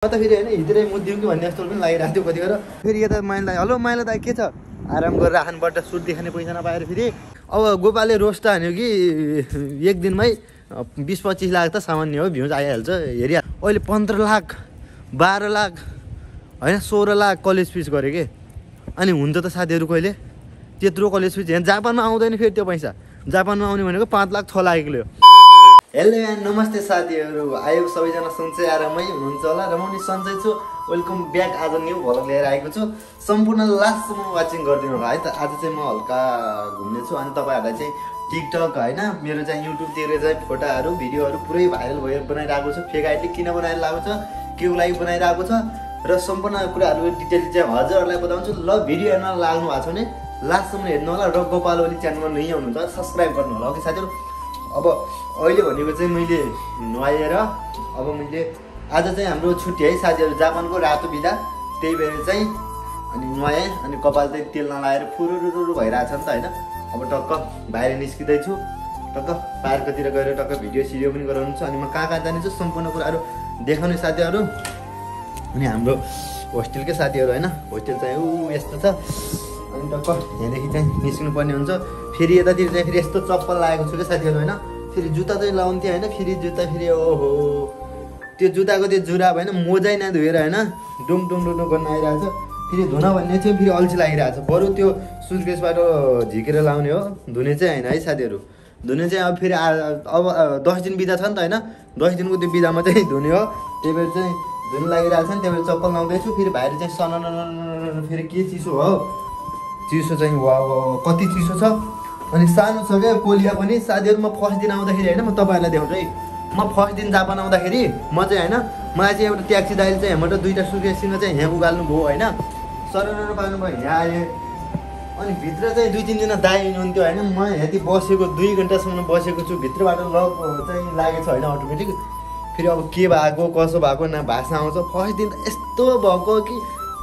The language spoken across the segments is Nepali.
म त फेरि हैन हिजोरै मुद्दिउँ कि भन्ने जस्तो पनि लागिरहेको थियो कतिखेर। फेरि यता माइला हेलो माइला दाइ के छ आराम गरेर राख्नुपर्छ सुट देखाउने पैसा नपाएर फेरि अब गोपालले रोस्ट हान्यो कि एक दिनमै 20-25 लाख त सामान्य हो भ्युज आइहाल्छ हेरि। अहिले 15 लाख 12 लाख हैन 16 लाख कलेज फिस गरे के। अनि हुन्छ त साथीहरू कहिले त्यत्रो कलेज फिस यहाँ जापानमा आउँदैन फेरि त्यो पैसा। जापानमा आउने भनेको 5 लाख 6 लाख किलो। हेलो नमस्ते साथीहरू, आयो सबैजना सन्चै आरामै हुनुहुन्छ होला र म नि सन्चै छु। Welcome back. आज न्यू भ्लग लिएर आएको छु। सम्पूर्ण लास्टसम्म वाचिङ गरिदिनु होला है त। आज चाहिँ म हल्का घुम्ने छु अनि तपाईँहरूलाई चाहिँ टिकटक हैन मेरो चाहिँ युट्युबतिर चाहिँ फोटोहरू भिडियोहरू पुरै भाइरल भएर बनाइरहेको छु। फेक आइडी किन बनाएर लागेको छ, केको लागि बनाइरहेको छ र सम्पूर्ण कुराहरू डिटेल चाहिँ हजुरहरूलाई बताउँछु। ल भिडियो हेर्न लाग्नु भएको छ भने लास्टसम्म हेर्नु होला र गोपाल ओली च्यानलमा नै आउनुहुन्छ सब्स्क्राइब गर्नु होला ओके साथीहरू। अब अहिले भनेको चाहिँ मैले नुहाएर अब मैले आज चाहिँ हाम्रो छुट्टी है साथीहरू, जापानको रातो बिदा त्यही भएर चाहिँ अनि नुहाएँ अनि कपाल चाहिँ तेल नलाएर फुरुरुरु भइरहेछ नि त होइन। अब टक्क बाहिर निस्किँदैछु, टक्क पार्कतिर गएर टक्क भिडियो सिडियो पनि गराउनु छ अनि म कहाँ कहाँ जानेछु सम्पूर्ण कुराहरू देखाउने साथीहरू। अनि हाम्रो होस्टेलकै साथीहरू होइन, होस्टेल चाहिँ यस्तो छ अनि टक्क यहाँदेखि चाहिँ निस्किनु पर्ने हुन्छ। फेरि यतातिर चाहिँ फेरि यस्तो चप्पल लागेको छु क्या साथीहरू होइन। फेरि जुत्ता चाहिँ लाउँथेँ होइन, फेरि जुत्ता फेरि ओहो त्यो जुत्ताको त्यो जुराब होइन मोजै नधोएर होइन डुङ डुङ डुङ गर्न आइरहेको छ। फेरि धुन भन्ने चाहिँ फेरि अल्छी लागिरहेको छ, बरु त्यो सुटकेसबाट झिकेर लाउने हो, धुने चाहिँ होइन है साथीहरू। धुने चाहिँ अब फेरि अब 10 दिन बिदा छ नि त होइन, 10 दिनको त्यो बिदामा चाहिँ धुने हो। त्यही भएर चाहिँ धुन लागिरहेको छ नि, त्यही भएर चप्पल लाउँदैछु। फेरि बाहिर चाहिँ सन फेरि के चिसो हो, चिसो चाहिँ वा कति चिसो छ। अनि सानो छ क्या कोलिया पनि साथीहरू। म फर्स्ट दिन आउँदाखेरि होइन म तपाईँहरूलाई देखाउँछु है। म फर्स्ट दिन जापान आउँदाखेरि म चाहिँ होइन मलाई चाहिँ एउटा ट्याक्सी दाइले चाहिँ यहाँबाट 2टा सुटकेससँग चाहिँ यहाँ उकाल्नु भयो होइन, सरर पाल्नु भयो, यहाँ आएँ। अनि भित्र चाहिँ 2-3 दिन दाइ हुनुहुन्थ्यो होइन। म यति बसेको 2 घन्टासम्म बसेको छु, भित्रबाट लक चाहिँ लागेको छ होइन अटोमेटिक। फेरि अब के भएको कसो भएको न भाषा आउँछ। फर्स्ट दिन त यस्तो भएको कि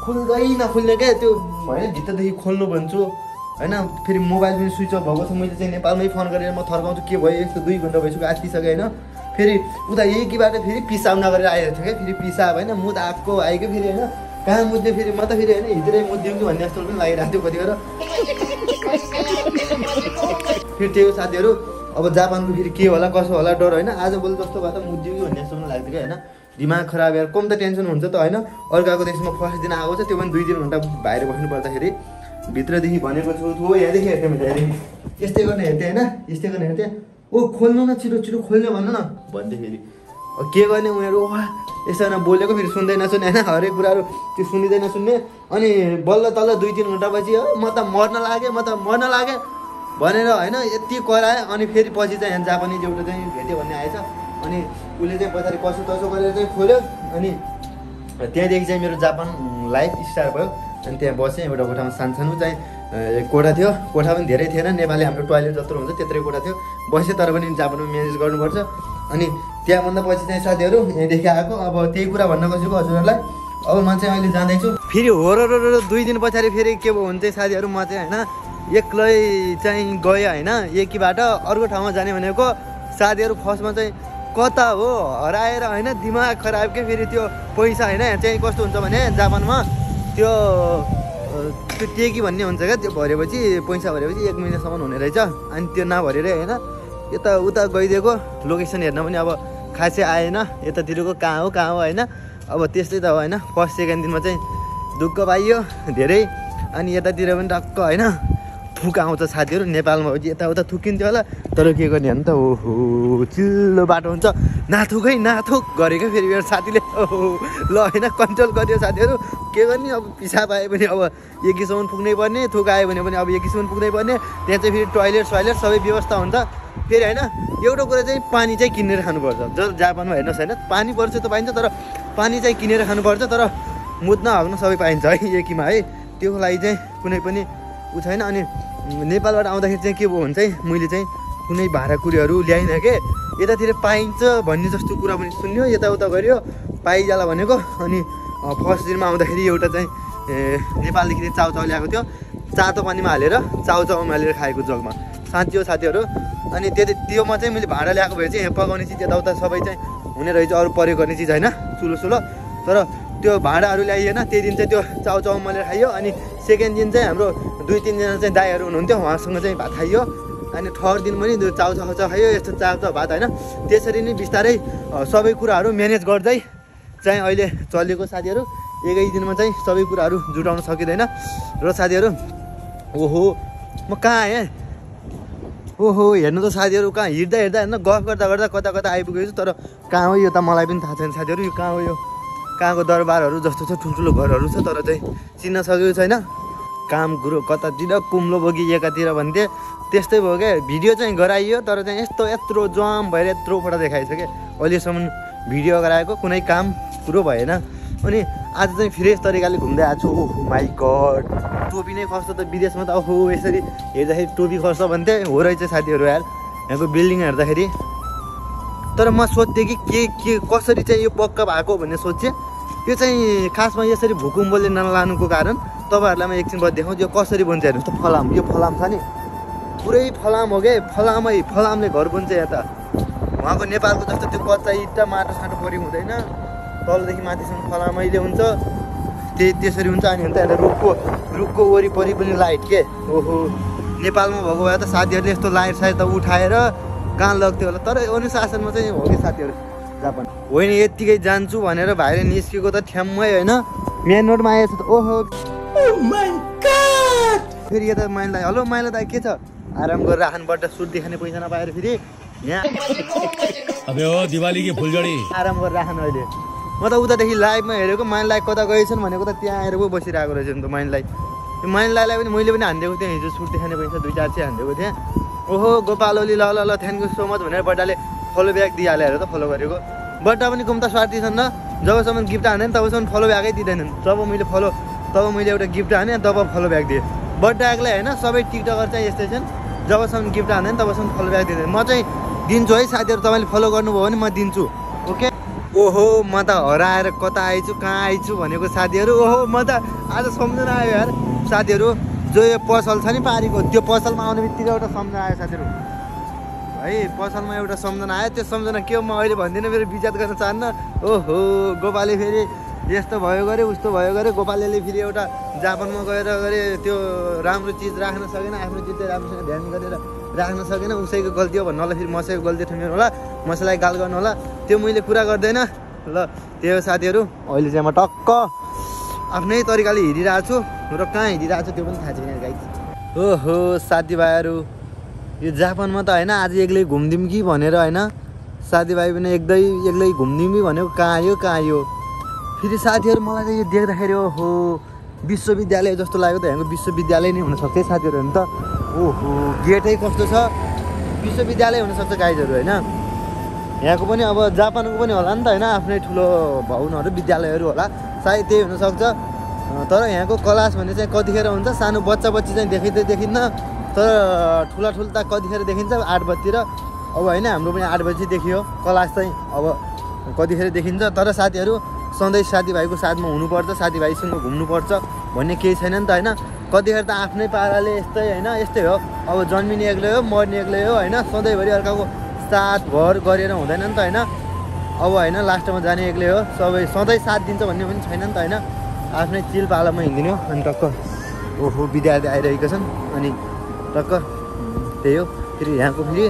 खुल्दै नखुल्ने क्या त्यो होइन, भित्रदेखि खोल्नु भन्छु होइन। फेरि मोबाइल पनि स्विच अफ भएको छ। मैले चाहिँ नेपालमै फोन गरेर म थर्काउँछु के भयो यस्तो 2 घन्टा भइसक्यो आत्तिसकेँ होइन। फेरि उता यहीबाट फेरि पिसाब नगरेर आइरहेको थियो क्या, फेरि पिसाब होइन मुद आएको आइक्यो फेरि होइन। कहाँ मुद्ने फेरि म त फेरि होइन हिजोरै मुद्दिउँ कि भन्ने जस्तो पनि लागिरहेको थियो कतिखेर। फेरि त्यही हो साथीहरू। अब जापानको फेरि के होला कसो होला डर होइन। आज भोलि जस्तो भए त मुद्दिउँ कि भन्ने जस्तो पनि लाग्थ्यो क्या होइन। दिमाग खराब यार, कम त टेन्सन हुन्छ त होइन। अर्काको देशमा फर्स्ट दिन आएको छ, त्यो पनि 2-3 घन्टा बाहिर बस्नु पर्दाखेरि भित्रदेखि भनेको छु हो यहाँदेखि हेर्थेँ मैले यहाँदेखि यस्तै गर्ने हेर्थेँ होइन, यस्तै गर्ने हेर्थेँ। ओ खोल्नु न छिटो छिटो खोल्नु भन्नु न भन्दै फेरि के गर्ने उनीहरू वा यसो बोलेको फेरि सुन्दै नसुन्ने होइन, हरेक कुराहरू त्यो सुनिँदै नसुन्ने। अनि बल्ल तल्ल 2-3 घन्टापछि हो म त मर्न लागेँ भनेर होइन यति कराएँ। अनि फेरि पछि चाहिँ यहाँ जापानिज एउटा चाहिँ भेट्यो भन्ने आएछ। अनि उसले चाहिँ पछाडि कसो तसो गरेर चाहिँ खोल्यो। अनि त्यहाँदेखि चाहिँ मेरो जापान लाइफ स्टार्ट भयो। अनि त्यहाँ बसेँ एउटा कोठामा सानसानो चाहिँ कोठा थियो, कोठा पनि धेरै थिएन, नेपाली हाम्रो टोयलेट जत्रो हुन्छ त्यत्रै कोठा थियो। बसेँ तर पनि जापानमा म्यानेज गर्नुपर्छ। अनि त्यहाँभन्दा पछि चाहिँ साथीहरू यहाँदेखि आएको। अब त्यही कुरा भन्न खोजेको हजुरहरूलाई। अब म चाहिँ अहिले जाँदैछु फेरि हो र 2 दिन पछाडि फेरि के भयो भने चाहिँ साथीहरू म चाहिँ होइन एक्लै चाहिँ गएँ होइन एकीबाट अर्को ठाउँमा जाने भनेको साथीहरू। फर्स्टमा चाहिँ कता हो हराएर होइन दिमाग खराब के। फेरि त्यो पैसा होइन चाहिँ कस्तो हुन्छ भने जापानमा त्यो टेकी भन्ने हुन्छ क्या, त्यो भरेपछि पैसा भरेपछि 1 महिनासम्म हुने रहेछ। अनि त्यो नभरेर होइन यता उता गइदिएको लोकेसन हेर्न पनि अब खासै आएन यतातिरको कहाँ हो होइन। अब त्यस्तै त हो होइन। फर्स्ट सेकेन्ड दिनमा चाहिँ दुःख पाइयो धेरै। अनि यतातिर पनि टक्क होइन थुक आउँछ साथीहरू। नेपालमा हो यताउता थुकिन्थ्यो होला, तर के गर्ने भने त ओहो चिल्लो बाटो हुन्छ नाथुक गरेको फेरि मेरो साथीले ओहो ल होइन कन्ट्रोल गर्यो साथीहरू। के गर्ने अब पिसाब आयो भने अब एकीसम्म पुग्नै पर्ने, थुक आयो भने पनि अब एकीसम्म पुग्नै पर्ने। त्यहाँ चाहिँ फेरि टोयलेट सबै व्यवस्था हुन्छ। फेरि होइन एउटा कुरा चाहिँ पानी चाहिँ किनेर खानुपर्छ। जापानमा हेर्नुहोस् होइन पानी पर्छ त पाइन्छ, तर पानी चाहिँ किनेर खानुपर्छ। तर मुद्न हग्न सबै पाइन्छ है एकीमा है, त्यो लागि चाहिँ कुनै पनि ऊ छैन। अनि नेपालबाट आउँदाखेरि चाहिँ के भयो भने चाहिँ मैले चाहिँ कुनै भाँडाकुँडीहरू ल्याइनँ के। यतातिर पाइन्छ भन्ने जस्तो कुरा पनि सुन्यो, यताउता गऱ्यो पाइजाला भनेको। अनि फर्स्ट दिनमा आउँदाखेरि एउटा चाहिँ नेपालदेखि चाउचाउ ल्याएको थियो, तातो पानीमा हालेर चाउचाउ हालेर खाएको जगमा साँच्ची हो साथीहरू। अनि त्योमा चाहिँ मैले भाँडा ल्याएको भए चाहिँ यहाँ पकाउने चिज यताउता सबै चाहिँ हुने रहेछ, अरू प्रयोग गर्ने चिज होइन चुलो तर त्यो भाँडाहरू ल्याइएन। त्यही दिन चाहिँ त्यो चाउचाउ उमालेर खाइयो। अनि सेकेन्ड दिन चाहिँ हाम्रो 2-3 जना चाहिँ दाइहरू हुनुहुन्थ्यो, उहाँसँग चाहिँ भात खाइयो। अनि थर्ड दिन पनि त्यो चाउचाउ खाइयो, यस्तो चाउचाउ भात होइन। त्यसरी नै बिस्तारै सबै कुराहरू म्यानेज गर्दै चाहिँ अहिले चलेको साथीहरू। एकै दिनमा चाहिँ सबै कुराहरू जुटाउन सकिँदैन र साथीहरू। ओहो म कहाँ आएँ? ओहो हेर्नु त साथीहरू, कहाँ हिँड्दा हेर्नु गफ गर्दा गर्दा कता कता आइपुगेको छु। तर कहाँ हो यो त मलाई पनि थाहा छैन साथीहरू। यो कहाँ हो? यो कहाँको दरबारहरू जस्तो छ, ठुल्ठुलो घरहरू छ, तर चाहिँ चिन्न सकेको छैन। काम कुरो कतातिर कुम्लो बोकी एकातिर भन्थे, त्यस्तै भयो क्या। भिडियो चाहिँ गराइयो तर चाहिँ यत्रो जाम भएर यत्रो फोटो देखाइछ क्या। अहिलेसम्म भिडियो गराएको कुनै काम कुरो भएन। अनि आज चाहिँ फ्रेस तरिकाले घुम्दै आएको छु। ओहो माई गड, टोपी नै खस्छ त विदेशमा त। ओहो यसरी हेर्दाखेरि टोपी खस्छ भन्थे, हो रहेछ साथीहरू यार यहाँको बिल्डिङ हेर्दाखेरि। तर म सोध्थेँ कि कसरी चाहिँ यो पक्का भएको भन्ने सोध्थेँ। यो चाहिँ खासमा यसरी भूकम्पले नलानुको कारण तपाईँहरूलाई म एकछिन बाद देखाउँछु यो कसरी बन्छ। हेर्नुहोस् त फलाम, यो फलाम छ नि, पुरै फलाम हो क्या। फलामले घर बन्छ यहाँ त। उहाँको नेपालको जस्तो त्यो कच्चा इँटा माटो साटो परि हुँदैन, तलदेखि माथिसम्म फलामैले हुन्छ। त्यसरी हुन्छ। अनि हुन्छ यहाँ रुखको वरिपरि पनि लाइट के। ओहो नेपालमा भएको भए त साथीहरूले यस्तो लाइट साइट त उठाएर कहाँ लग्थ्यो होला। तर अनुशासनमा चाहिँ हो कि साथीहरू जापान। होइन यत्तिकै जान्छु भनेर भाइले निस्केको त ठ्याम्मै होइन, मेन रोडमा आएछ त। ओहो फेरि यता माइला, हेलो माइला दाइ के छ? आराम गरेर राख्नुपर्छ, सुट देखाउने पैसा नपाएर फेरि यहाँ दिवाली कि फुलजडी आराम गरेर राख्नु। अहिले म त उतादेखि लाइभमा हेरेको माइनलाई कता गएछन् भनेको त त्यहाँ आएर पो बसिरहेको रहेछ नि त माइनलाई। त्यो माइनलाई पनि मैले पनि हानिदिएको थिएँ हिजो, सुट देखाउने पैसा 2-4 चाहिँ हानिदिएको थिएँ। ओहो गोपाल ओली ल ल ल थ्याङ्क यू सो मच भनेर बड्डाले फलो ब्याग दिइहाल्यो हेर त। फलो गरेको बड्डा पनि कुम्ता स्वार्थी छन् न, जबसम्म गिफ्ट हानेन तबसम्म फलो ब्यागै दिँदैनन्। जब मैले एउटा गिफ्ट हाने तब फलो ब्याग दिएँ। बड्डा एक्लै होइन, सबै टिकटकर चाहिँ यस्तै छन्, जबसम्म गिफ्ट हानेन तबसम्म फलो ब्याग दिँदैन। म चाहिँ दिन्छु है साथीहरू, तपाईँले फलो गर्नुभयो भने म दिन्छु। ओके। ओहो म त हराएर कता आइछु कहाँ आइछु भनेको साथीहरू। ओहो म त आज सम्झना आयो यार साथीहरू। जो यो पसल छ नि पारीको, त्यो पसलमा आउने बित्तिकै एउटा सम्झना आयो साथीहरू है। पसलमा एउटा सम्झना आयो, त्यो सम्झना के हो म अहिले भन्दिनँ, मेरो विचार गर्न चाहन्न। ओहो गोपालले फेरि यस्तो भयो गरे उस्तो भयो गरे। गोपालले फेरि एउटा जापानमा गएर त्यो राम्रो चिज राख्न सकेन, आफ्नो चिज चाहिँ राम्रोसँग ध्यान गरेर राख्न सकेन। उसैको गल्ती हो भन्नु होला, फेरि मसैको गल्ती ठमेर होला, मसैलाई गाल गर्नु होला। त्यो मैले कुरा गर्दैन ल। त्यो साथीहरू अहिले चाहिँ म टक्क आफ्नै तरिकाले हिँडिरहेको छु र कहाँ हिँडिरहेको छु त्यो पनि थाहा छैन गाइस। ओहो साथीभाइहरू, यो जापानमा त होइन आज एक्लै घुम्दिउँ कि भनेर होइन, साथीभाइ पनि एक्लै घुम्दिउँ कि भनेको कहाँ यो फेरि साथीहरू। मलाई चाहिँ यो देख्दाखेरि ओहो विश्वविद्यालय जस्तो लाग्यो त। यहाँको विश्वविद्यालय नै हुनसक्छ है साथीहरू होइन त। ओहो गेटै कस्तो छ, विश्वविद्यालय हुनसक्छ गाइजहरू होइन। यहाँको पनि अब जापानको पनि होला नि त होइन, आफ्नै ठुलो भवनहरू विद्यालयहरू होला सायद, त्यही हुनसक्छ। तर यहाँको क्लास भन्ने चाहिँ कतिखेर हुन्छ, सानो बच्ची चाहिँ देखिन्न, तर ठुला त कतिखेर देखिन्छ 8 बजीतिर। अब होइन हाम्रो पनि 8 बजी देखियो क्लास चाहिँ, अब कतिखेर देखिन्छ। तर साथीहरू सधैँ साथीभाइको साथमा हुनुपर्छ, साथीभाइसँग घुम्नुपर्छ भन्ने केही छैन नि त होइन। कतिखेर त आफ्नै पाराले यस्तै होइन, यस्तै हो। अब जन्मिने एक्लै हो, मर्ने एक्लै हो होइन, सधैँभरि अर्काको साथ भर गरेर हुँदैन नि त होइन। अब होइन लास्टमा जाने एक्लै हो, सधैँ साथ दिन्छ भन्ने पनि छैन नि त होइन। आफ्नै चिल पालामा हिँडिदिने हो। अनि टक्क ओहो विद्यार्थी आइरहेका छन्, अनि टक्क त्यही हो। फेरि यहाँको फेरि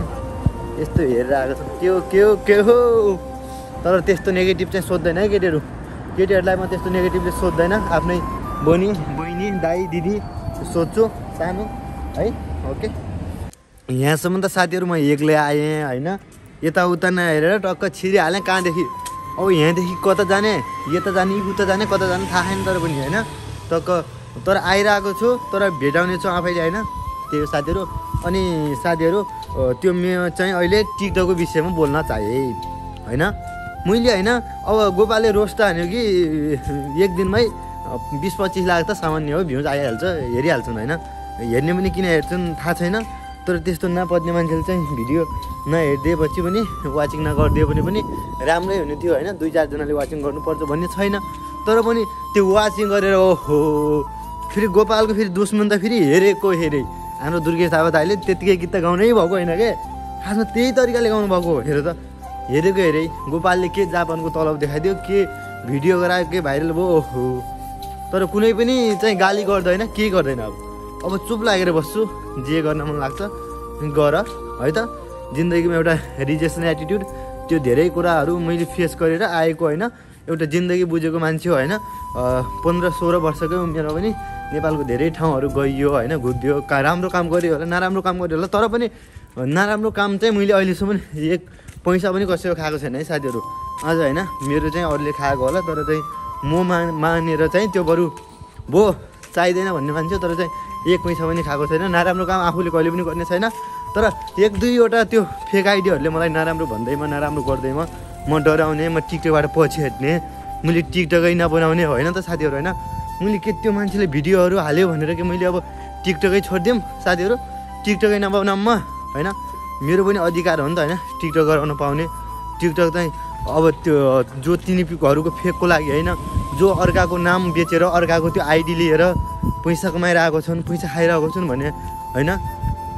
यस्तो हेरेर आएको छ के हो। तर त्यस्तो नेगेटिभ चाहिँ सोध्दैन है केटीहरूलाई म त्यस्तो नेगेटिभले सोध्दैन। आफ्नै बहिनी दाइ दिदी सोध्छु सानो है। ओके यहाँसम्म त साथीहरू म एक्लै आएँ होइन, यताउता नहेरेर टक्क छिरिहालेँ कहाँदेखि। अब यहाँदेखि कता जाने, यता जाने उता जाने, कता जाने थाहा छैन। तर पनि होइन टक्क तर आइरहेको छु, तर भेटाउने छु आफैले होइन। त्यही हो साथीहरू। अनि साथीहरू त्यो म चाहिँ अहिले टिकटकको विषयमा बोल्न चाहेँ होइन। मैले होइन अब गोपालले रोस्ट हान्यो कि एक दिनमै 20-25 लाख त सामान्य हो, भ्युज आइहाल्छ, हेरिहाल्छन् होइन। हेर्ने पनि किन हेर्छन् थाहा छैन, तर त्यस्तो नपत्ने मान्छेले चाहिँ भिडियो नहेरिदिएपछि पनि वाचिङ नगरिदियो भने पनि राम्रै हुने थियो होइन। 2-4 जनाले वाचिङ गर्नुपर्छ भन्ने छैन। तर पनि त्यो वाचिङ गरेर ओहो फेरि गोपालको फेरि दुश्मन त फेरि हेरेको हाम्रो दुर्गेश थापा दाइले त्यतिकै गीत त गाउनै भएको होइन के, खासमा त्यही तरिकाले गाउनु भएको हो। हेरेको गोपालले के जापानको तलब देखाइदियो, के भिडियो गराएकै भाइरल भयो ओहो। तर कुनै पनि चाहिँ गाली गर्दैन केही गर्दैन। अब चुप लागेर बस्छु, जे गर्न मन लाग्छ गर है त। जिन्दगीमा एउटा रिजेक्सन एटिट्युड त्यो धेरै कुराहरू मैले फेस गरेर आएको होइन। एउटा जिन्दगी बुझेको मान्छे हो होइन। 15-16 वर्षकै उमेरमा पनि नेपालको धेरै ठाउँहरू गइयो होइन, घुमियो। राम्रो काम गऱ्यो होला, नराम्रो काम गऱ्यो होला, तर पनि नराम्रो काम चाहिँ मैले अहिलेसम्म एक पैसा पनि कसैको खाएको छैन है साथीहरू अझ होइन। मेरो चाहिँ अरूले खाएको होला, तर चाहिँ म मानेर चाहिँ त्यो बरु भो चाहिँदैन भन्ने मान्छे, तर चाहिँ एक पैसा पनि खाएको छैन। नराम्रो काम आफूले कहिले पनि गर्ने छैन। तर 1-2वटा त्यो फेक आइडियाहरूले मलाई नराम्रो भन्दैमा, नराम्रो गर्दैमा म डराउने, म टिकटकबाट पछि हट्ने, मैले टिकटकै नबनाउने होइन त साथीहरू होइन। मैले के त्यो मान्छेले भिडियोहरू हाल्यो भनेर कि मैले अब टिकटकै छोडिदिउँ साथीहरू, टिकटकै नबनाउँ होइन। मेरो पनि अधिकार हो नि त होइन टिकटक गराउन पाउने। टिकटक चाहिँ अब त्यो जो तिनीहरूको फेकको लागि होइन, जो अर्काको नाम बेचेर अर्काको त्यो आइडी लिएर पैसा कमाइरहेको छन्, पैसा खाइरहेको छन् भने होइन।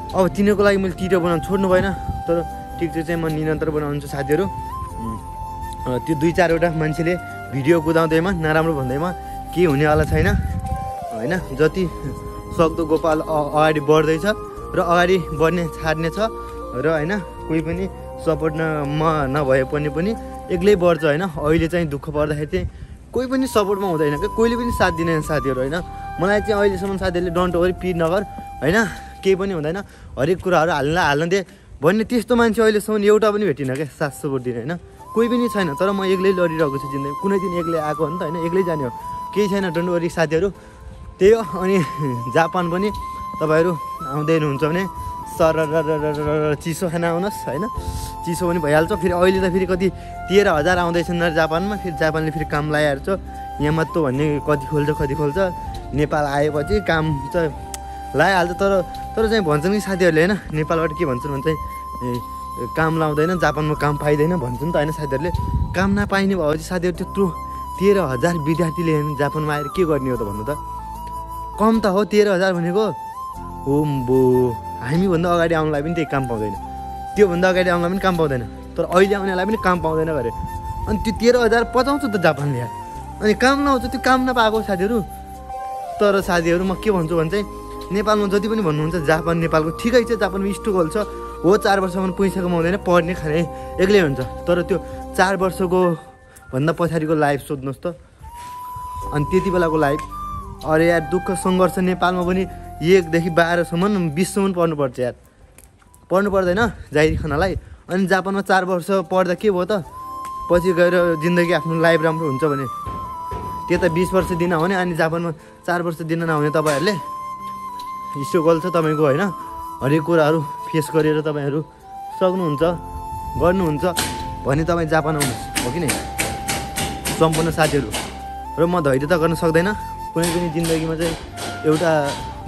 अब तिनीहरूको लागि मैले टिकटक बनाउनु छोड्नु भएन। तर टिकटक चाहिँ म निरन्तर बनाउँछु साथीहरू। त्यो 2-4वटा मान्छेले भिडियो कुदाउँदैमा, नराम्रो भन्दैमा केही हुनेवाला छैन होइन। जति सक्दो गोपाल अगाडि बढ्दैछ र अगाडि बढ्ने छाड्ने छ र होइन। कोही पनि सपोर्ट नभए पनि एक्लै बढ्छ होइन। अहिले चाहिँ दुःख पर्दाखेरि चाहिँ कोही पनि सपोर्टमा हुँदैन क्या, कोहीले पनि साथ दिँदैन साथीहरू होइन। मलाई चाहिँ अहिलेसम्म साथीहरूले डोन्ट वरी पिड नगर होइन, केही पनि हुँदैन, हरेक कुराहरू हाल्न दे भन्ने त्यस्तो मान्छे अहिलेसम्म एउटा पनि भेटिनँ क्या साथ सपोर्ट दिने होइन। कोही पनि छैन। तर म एक्लै लडिरहेको छु जिन्दगी। कुनै दिन एक्लै आएको हो नि त होइन, एक्लै जाने हो, केही छैन। डोन्ट वरी साथीहरू, त्यही हो। अनि जापान पनि तपाईँहरू आउँदै हुनुहुन्छ भने सर चिसो खाना आउनुहोस् होइन, चिसो पनि भइहाल्छ। फेरि अहिले त फेरि कति 13,000 आउँदैछन् जापानमा। फेरि जापानले फेरि काम लगाइहाल्छ। यहाँ मात्र भन्ने कति खोल्छ। नेपाल आएपछि काम चाहिँ लगाइहाल्छ। तर चाहिँ भन्छन् कि साथीहरूले होइन, नेपालबाट के भन्छन् भने चाहिँ काम लाउँदैन, जापानमा काम पाइँदैन भन्छन् त होइन साथीहरूले। काम नपाइने भएपछि साथीहरू त्यत्रो 13,000 विद्यार्थीले जापानमा आएर के गर्ने हो त भन्नु त। कम त हो 13,000 भनेको। होम्बो हामीभन्दा अगाडि आउनलाई पनि त्यही काम पाउँदैन, त्योभन्दा अगाडि आउनलाई पनि काम पाउँदैन, तर अहिले आउनेलाई पनि काम पाउँदैन गरे। अनि त्यो 13,000 पचाउँछ त जापानले यार। अनि काम नआउँछ, त्यो काम नपाएको साथीहरू। तर साथीहरू म के भन्छु भने चाहिँ नेपालमा जति पनि भन्नुहुन्छ जापान नेपालको ठिकै छ, जापानमा स्ट्रगल छ हो। 4 वर्षसम्म पैसा कमाउँदैन, पढ्ने खाने एक्लै हुन्छ। तर त्यो 4 वर्षको भन्दा पछाडिको लाइफ सोध्नुहोस् त। अनि त्यति बेलाको लाइफ अरे यार दुःख सङ्घर्ष। नेपालमा पनि 1देखि 12सम्म 20सम्म पढ्नुपर्छ यार, पढ्नु पर्दैन जाहिर खानालाई। अनि जापानमा 4 वर्ष पढ्दा के भयो त, पछि गएर जिन्दगी आफ्नो लाइफ राम्रो हुन्छ भने त्यता 20 वर्ष दिन आउने, अनि जापानमा 4 वर्ष दिन नआउने। तपाईँहरूले स्ट्रगल छ तपाईँको होइन, हरेक कुराहरू फेस गरेर तपाईँहरू सक्नुहुन्छ, गर्नुहुन्छ भने तपाईँ जापान आउनुहोस् हो कि नै सम्पूर्ण साथीहरू। र म धैर्य त गर्न सक्दैन कुनै पनि जिन्दगीमा चाहिँ। एउटा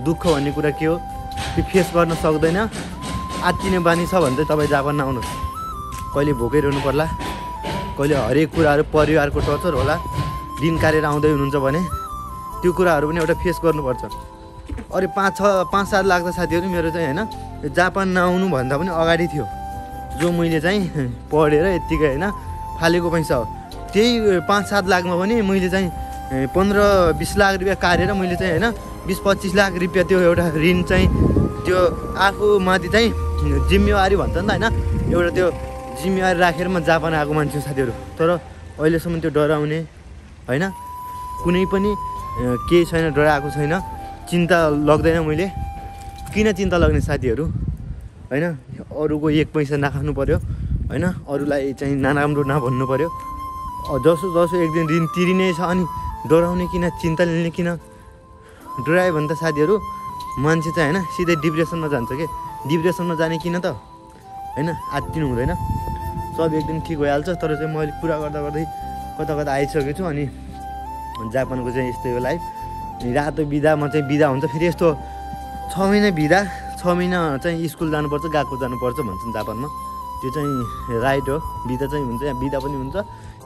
दुःख भन्ने कुरा के हो त्यो फेस गर्न सक्दैन। आत्तिने बानी छ भने चाहिँ तपाईँ जापान आउनुहोस्। कहिले भोकै रहनु पर्ला, कहिले हरेक कुराहरू परिवारको टर्चर होला, दिन काटेर आउँदै हुनुहुन्छ भने त्यो कुराहरू पनि एउटा फेस गर्नुपर्छ। अरे 5-7 लाग्छ साथीहरू मेरो चाहिँ होइन। जापान नआउनु भन्दा पनि अगाडि थियो, जो मैले चाहिँ पढेर यत्तिकै होइन फालेको पैसा हो। त्यही 5-7 लाखमा पनि मैले चाहिँ 15-20 लाख रुपियाँ काटेर मैले चाहिँ होइन 20-25 लाख रुपियाँ त्यो एउटा ऋण चाहिँ त्यो आफूमाथि चाहिँ जिम्मेवारी भन्छ नि त होइन, एउटा त्यो जिम्मेवारी राखेर म जापान आएको मान्छे साथीहरू। तर अहिलेसम्म त्यो डराउने होइन, कुनै पनि केही छैन, डराएको छैन, चिन्ता लाग्दैन। मैले किन चिन्ता लाग्ने साथीहरू होइन। अरूको 1 पैसा नखानु पऱ्यो होइन, अरूलाई चाहिँ नराम्रो नभन्नु पऱ्यो। जसो एक दिन ऋण तिरिनै छ, अनि डराउने किन, चिन्ता लिने किन। डरायो भने त साथीहरू मान्छे चाहिँ होइन सिधै डिप्रेसनमा जान्छ कि। डिप्रेसनमा जाने किन त होइन, आत्तिनु हुँदैन, सब एक दिन ठिक भइहाल्छ। तर चाहिँ मैले पुरा गर्दै कता आइसकेको छु। अनि जापानको चाहिँ यस्तै हो लाइफ। रातो बिदामा चाहिँ बिदा हुन्छ, फेरि यस्तो 6 महिना बिदा, 6 महिना चाहिँ स्कुल जानुपर्छ, गएको जानुपर्छ भन्छन् जापानमा। त्यो चाहिँ राइट हो, बिदा चाहिँ हुन्छ, यहाँ बिदा पनि हुन्छ।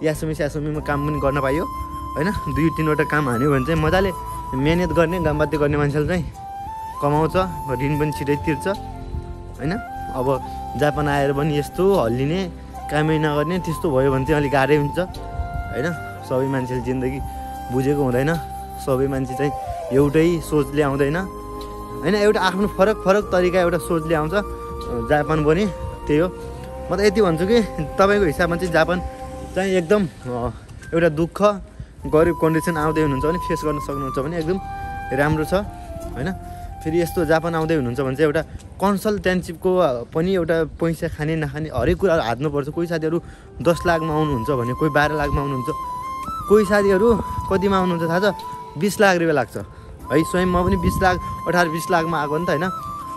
यासमीमा काम पनि गर्न पाइयो होइन। 2-3वटा काम हान्यो भने चाहिँ मजाले मेहनत गर्ने, गामबाते गर्ने मान्छेले चाहिँ कमाउँछ, ऋण पनि छिटै तिर्छ होइन। अब जापान आएर पनि यस्तो हल्लिने, कामै नगर्ने त्यस्तो भयो भने चाहिँ अलिक गाह्रै हुन्छ होइन। सबै मान्छेले जिन्दगी बुझेको हुँदैन, सबै मान्छे चाहिँ एउटै सोचले आउँदैन होइन, एउटा आफ्नो फरक फरक तरिका एउटा सोचले आउँछ। जापान पनि त्यही हो। म त यति भन्छु कि तपाईँको हिसाबमा चाहिँ जापान चाहिँ एकदम एउटा दुःख गरिब कन्डिसन आउँदै हुनुहुन्छ भने फेस गर्न सक्नुहुन्छ भने एकदम राम्रो छ होइन। फेरि यस्तो जापान आउँदै हुनुहुन्छ भने चाहिँ एउटा कन्सल्टेन्सिपको पनि एउटा पैसा खाने नखाने हरेक कुराहरू हात्नुपर्छ। कोही साथीहरू 10 लाखमा आउनुहुन्छ भने कोही 12 लाखमा आउनुहुन्छ, कोही साथीहरू कतिमा आउनुहुन्छ थाहा छ 20 लाख रुपियाँ लाग्छ है। स्वयं म पनि 20 लाख 18-20 लाखमा आएको नि त होइन।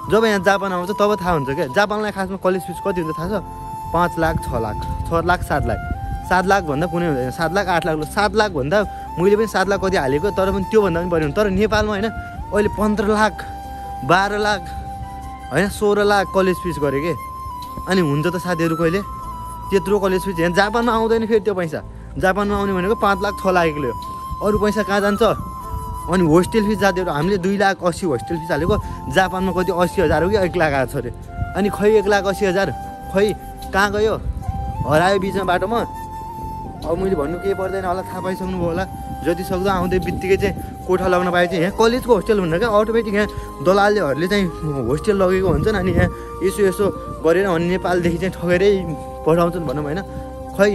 जब यहाँ जापान आउँछ तब थाहा हुन्छ क्या जापानलाई खासमा कलेज फिस कति हुन्छ थाहा छ? 5 लाख 6 लाख 6 लाख 7 लाख 7 लाख भन्दा कुनै हुँदैन, 7 लाख 8 लाख 7 लाख भन्दा मैले पनि 7 लाख कति हालेको, तर पनि त्योभन्दा पनि बढी हुन्छ। तर नेपालमा होइन अहिले 15 लाख 12 लाख होइन 16 लाख कलेज फिस गरेँ कि। अनि हुन्छ त साथीहरू कहिले त्यत्रो कलेज फिस यहाँ जापानमा आउँदैन। फेरि त्यो पैसा जापानमा आउने भनेको 5 लाख 6 लाख किलो, अरू पैसा कहाँ जान्छ? अनि होस्टेल फिस जातिहरू हामीले 2 लाख 80 होस्टेल फिस हालेको, जापानमा कति 80,000 हो कि 1 लाख आएको छ अरे। अनि खै 1 लाख 80,000 खै कहाँ गयो? हरायो बिचमा बाटोमा। अब मैले भन्नु केही पर्दैन होला, थाहा पाइसक्नुभयो होला। जति सक्दो आउँदै बित्तिकै चाहिँ कोठा लाग्न पाए चाहिँ यहाँ कलेजको होस्टेल हुन्न क्या, अटोमेटिक यहाँ दलालहरूले चाहिँ होस्टेल लगेको हुन्छन्। अनि यहाँ यसो गरेर अनि नेपालदेखि चाहिँ ठगेरै पठाउँछन् भनौँ होइन। खै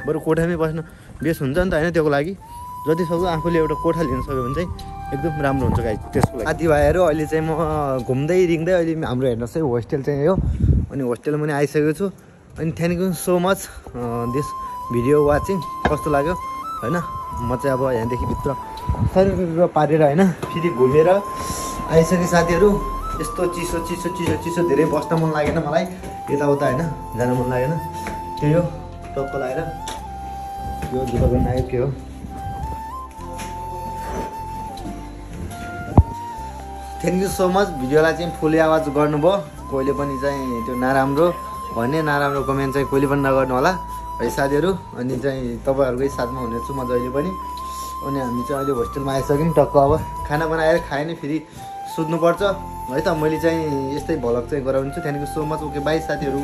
बरु कोठामै बस्न बेस हुन्छ नि त होइन। त्यसको लागि जति सक्दो आफूले एउटा कोठा लिन सक्यो भने चाहिँ एकदम राम्रो हुन्छ गाइस। त्यसको लागि साथीभाइहरू अहिले चाहिँ म घुम्दै रिङ्दै अहिले हाम्रो हेर्नुहोस् है होस्टेल चाहिँ हो। अनि होस्टेलमा पनि आइसकेको छु। अनि thank you so much this video watching. कस्तो लाग्यो होइन? म चाहिँ अब यहाँदेखि भित्र शरीर पारेर होइन फेरि घुमेर आइसकेँ साथीहरू। यस्तो चिसो धेरै बस्न मन लागेन मलाई, यताउता होइन जान मन लागेन। त्यही हो टक्क लगाएर यो जुत्ता गर्न आयो के हो। Thank you so much. भिडियोलाई चाहिँ फुल आवाज गर्नुभयो। कोहीले पनि चाहिँ त्यो नराम्रो कमेन्ट चाहिँ कोहीले पनि नगर्नु होला है साथीहरू। अनि चाहिँ तपाईँहरूकै साथमा हुनेछु म जहिले पनि। अनि हामी चाहिँ अहिले होस्टेलमा आइसक्यौँ टक्क। अब खाना बनाएर खाएँ नि फेरि सुत्नुपर्छ है त। मैले चाहिँ यस्तै भ्लग चाहिँ गराउँछु। Thank you so much. Okay by साथीहरू।